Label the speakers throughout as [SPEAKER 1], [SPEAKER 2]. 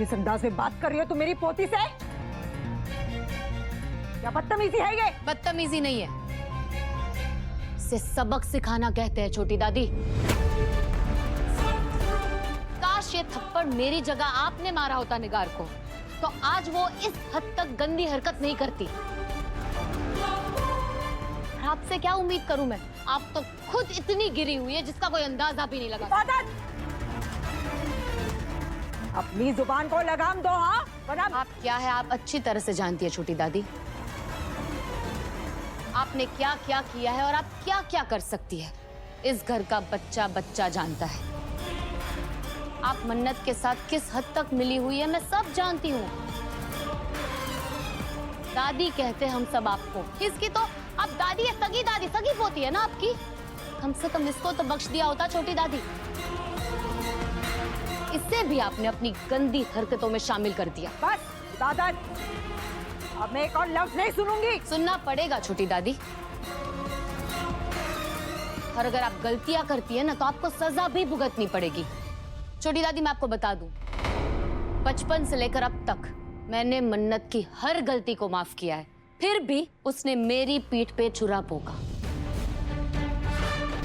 [SPEAKER 1] किस अंदाज में बात कर रही हो तुम मेरी पोती से? क्या बदतमीजी है ये?
[SPEAKER 2] बदतमीजी नहीं है, इसे सबक सिखाना कहते हैं छोटी दादी। काश ये थप्पड़ मेरी जगह आपने मारा होता निगार को, तो आज वो इस हद तक गंदी हरकत नहीं करती। आपसे क्या उम्मीद करूं मैं? आप तो खुद इतनी गिरी हुई है जिसका कोई अंदाजा भी नहीं लगा।
[SPEAKER 1] अपनी जुबान को लगाम दो। हाँ, वरना
[SPEAKER 2] आप क्या है आप अच्छी तरह से जानती है छोटी दादी। आपने क्या क्या किया है और आप क्या क्या कर सकती है, इस घर का बच्चा बच्चा जानता है। आप मन्नत के साथ किस हद तक मिली हुई है मैं सब जानती हूँ। दादी कहते हम सब आपको, इसकी तो अब दादी है, सगी दादी, सगी पोती है ना आपकी। कम से कम इसको तो बख्श दिया होता छोटी दादी। इससे भी आपने अपनी गंदी हरकतों में शामिल कर दिया।
[SPEAKER 1] बस दादा, अब मैं एक और लफ्ज नहीं सुनूंगी।
[SPEAKER 2] सुनना पड़ेगा छोटी दादी, और अगर आप गलतियां करती है ना तो आपको सजा भी भुगतनी पड़ेगी। छोटी दादी मैं आपको बता दूं, बचपन से लेकर अब तक मैंने मन्नत की हर गलती को माफ किया है, फिर भी उसने मेरी पीठ पे छुरा भोंका।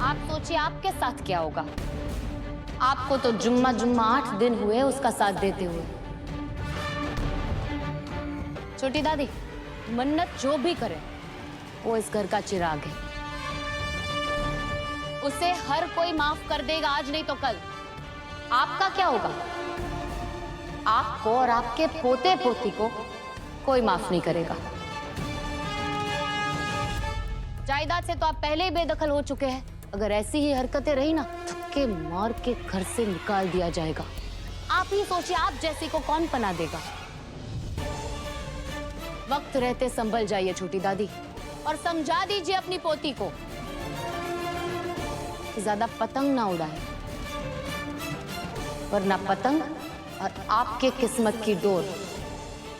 [SPEAKER 2] आप सोचिए आपके साथ क्या होगा। आपको तो जुम्मा 8 दिन हुए उसका साथ देते हुए। छोटी दादी, मन्नत जो भी करे वो इस घर का चिराग है। उसे हर कोई माफ कर देगा, आज नहीं तो कल। आपका क्या होगा? आपको और आपके पोते पोती को कोई माफ नहीं करेगा। जायदाद से तो आप पहले ही बेदखल हो चुके हैं। अगर ऐसी ही हरकतें रही ना, धक्के मार के घर से निकाल दिया जाएगा। आप ही सोचिए, आप जैसी को कौन पना देगा। वक्त रहते संभल जाइए छोटी दादी, और समझा दीजिए अपनी पोती को ज्यादा पतंग ना उड़ाए, वरना पतंग और आपके किस्मत की डोर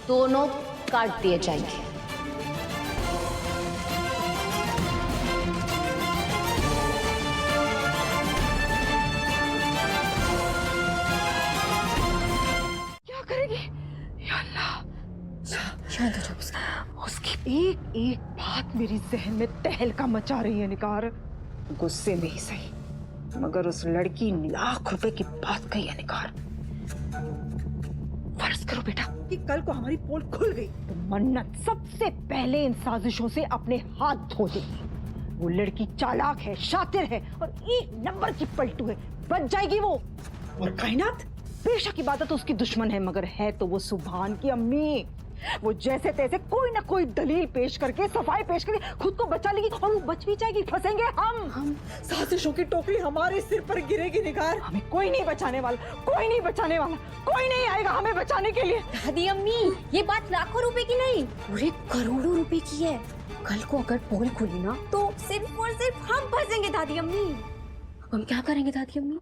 [SPEAKER 2] दोनों काट दिए जाएंगे।
[SPEAKER 1] क्या करेगी? या अल्लाह, उसकी एक एक बात मेरी जहन में तहलका मचा रही है निकार। गुस्से में ही सही, मगर उस लड़की लाख रुपए की बात कही है निकार। फर्ज करो बेटा कि कल को हमारी पोल खुल गई तो मन्नत सबसे पहले इन साजिशों से अपने हाथ धो देगी। वो लड़की चालाक है, शातिर है और एक नंबर की पलटू है। बच जाएगी वो। और कायनात बेशक इबादत तो उसकी दुश्मन है, मगर है तो वो सुभान की अम्मी। वो जैसे तैसे कोई ना कोई दलील पेश करके, सफाई पेश करके खुद को बचा लेगी, और वो बच भी जाएगी। फंसेंगे हम साजिशों की टोकरी हमारे सिर पर गिरेगी निगार। हमें कोई नहीं बचाने वाला, कोई नहीं बचाने वाला, कोई नहीं आएगा हमें बचाने के लिए।
[SPEAKER 3] दादी अम्मी, ये बात लाखों रुपए की नहीं, पूरे करोड़ों रुपए की है। कल को अगर पोल खुली ना तो सिर्फ और सिर्फ हम फंसेंगे दादी अम्मी। हम क्या करेंगे दादी अम्मी?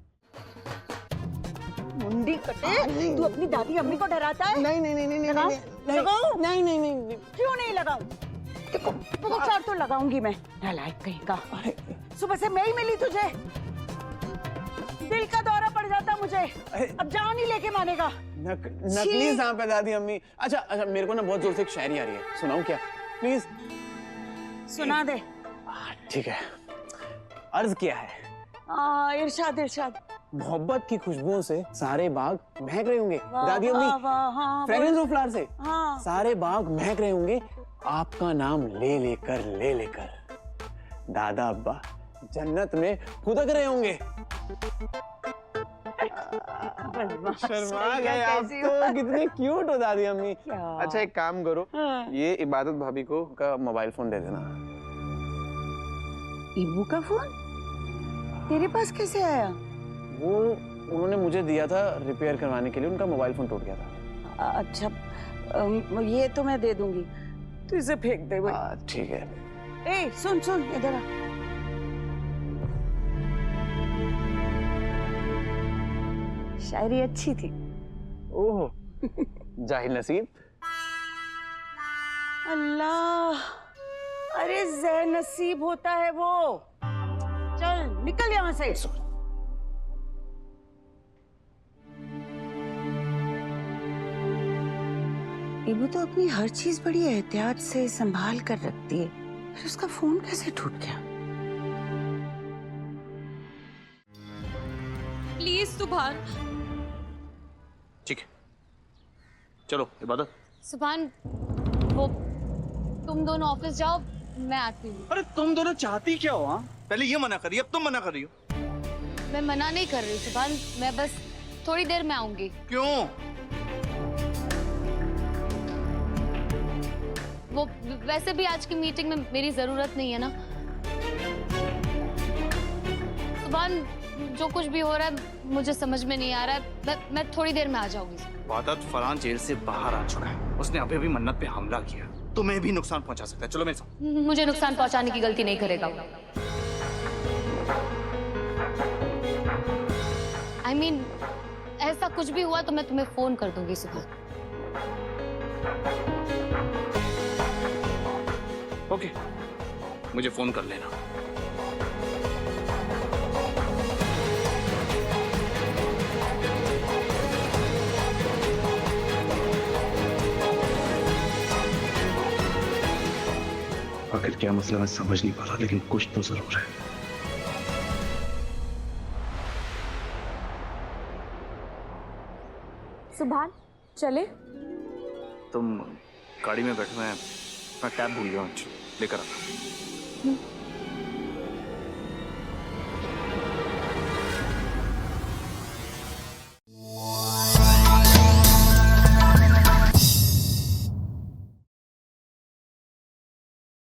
[SPEAKER 1] मुंडी कटे, तू अपनी दादी अम्मी को डराता है?
[SPEAKER 4] नहीं नहीं नहीं नहीं नहीं
[SPEAKER 1] लगाऊं? लगाऊं?
[SPEAKER 4] नहीं नहीं नहीं।
[SPEAKER 1] क्यों नहीं लगाऊं? देखो, दो चार तो लगाऊंगी मैं। नालायक कहीं का। सुबह से मैं ही मिली तुझे, दिल का दौरा पड़ जाता मुझे। अब जान ही लेके मानेगा।
[SPEAKER 4] नकली सांप है दादी अम्मी। अच्छा अच्छा, मेरे को ना बहुत जोर से एक शायरी आ रही है, सुनाऊं क्या? प्लीज
[SPEAKER 1] सुना दे।
[SPEAKER 4] ठीक है, अर्ज किया है।
[SPEAKER 1] इरशाद इरशाद।
[SPEAKER 4] मोहब्बत की खुशबुओं से सारे बाग महक रहे होंगे दादी अम्मी। फ्रेग्रेंस ऑफ फ्लावर से सारे बाग महक रहे होंगे, आपका नाम ले लेकर ले लेकर। दादा अब्बा जन्नत में फुदक रहे होंगे। शर्मा गए आप तो, कितने क्यूट हो दादी अम्मी। अच्छा एक काम करो, ये इबादत भाभी को का मोबाइल फोन दे देना।
[SPEAKER 1] इबू का फोन तेरे पास कैसे आया?
[SPEAKER 4] वो उन्होंने मुझे दिया था रिपेयर करवाने के लिए, उनका मोबाइल फोन टूट गया था।
[SPEAKER 1] अच्छा, ये तो मैं दे दूंगी, तू इसे फेंक दे भाई।
[SPEAKER 4] ठीक है।
[SPEAKER 1] ए सुन सुन, इधर आ। शायरी अच्छी थी।
[SPEAKER 4] ओह जाहिल नसीब।
[SPEAKER 1] अल्लाह, अरे ज़े नसीब होता है वो। चल निकल यहाँ से।
[SPEAKER 5] इबू तो अपनी हर चीज बड़ी एहतियात से संभाल कर रखती है, फिर उसका फोन कैसे टूट गया?
[SPEAKER 3] प्लीज सुभान।
[SPEAKER 6] ठीक है, चलो इबादत।
[SPEAKER 2] सुभान, वो तुम दोनों ऑफिस जाओ, मैं आती हूँ।
[SPEAKER 6] अरे तुम दोनों चाहती क्या हो? हाँ, पहले ये मना करी, अब तुम मना कर रही हो।
[SPEAKER 2] मैं मना नहीं कर रही हूँ सुभान, मैं बस थोड़ी देर में आऊंगी।
[SPEAKER 6] क्यों?
[SPEAKER 2] वो वैसे भी आज की मीटिंग में मेरी जरूरत नहीं है ना। सुभान, जो कुछ भी हो रहा है मुझे समझ में नहीं आ रहा है, मैं थोड़ी देर में आ जाऊंगी।
[SPEAKER 6] इबादत, फरहान जेल से बाहर आ चुका है, उसने अभी भी मन्नत पे हमला किया, तुम्हें भी नुकसान पहुंचा सकता है। चलो मेरे साथ।
[SPEAKER 2] मुझे नुकसान पहुंचाने की गलती नहीं करेगा। I mean, ऐसा कुछ भी हुआ तो मैं तुम्हें फोन कर दूंगी सुबह।
[SPEAKER 6] ओके, मुझे फोन कर लेना। आखिर क्या मसला मैं समझ नहीं पा रहा, लेकिन कुछ तो जरूर है।
[SPEAKER 3] सुभान, चले?
[SPEAKER 6] तुम गाड़ी में बैठो, मैं टैब भूल गया हूँ, लेकर आता हूँ।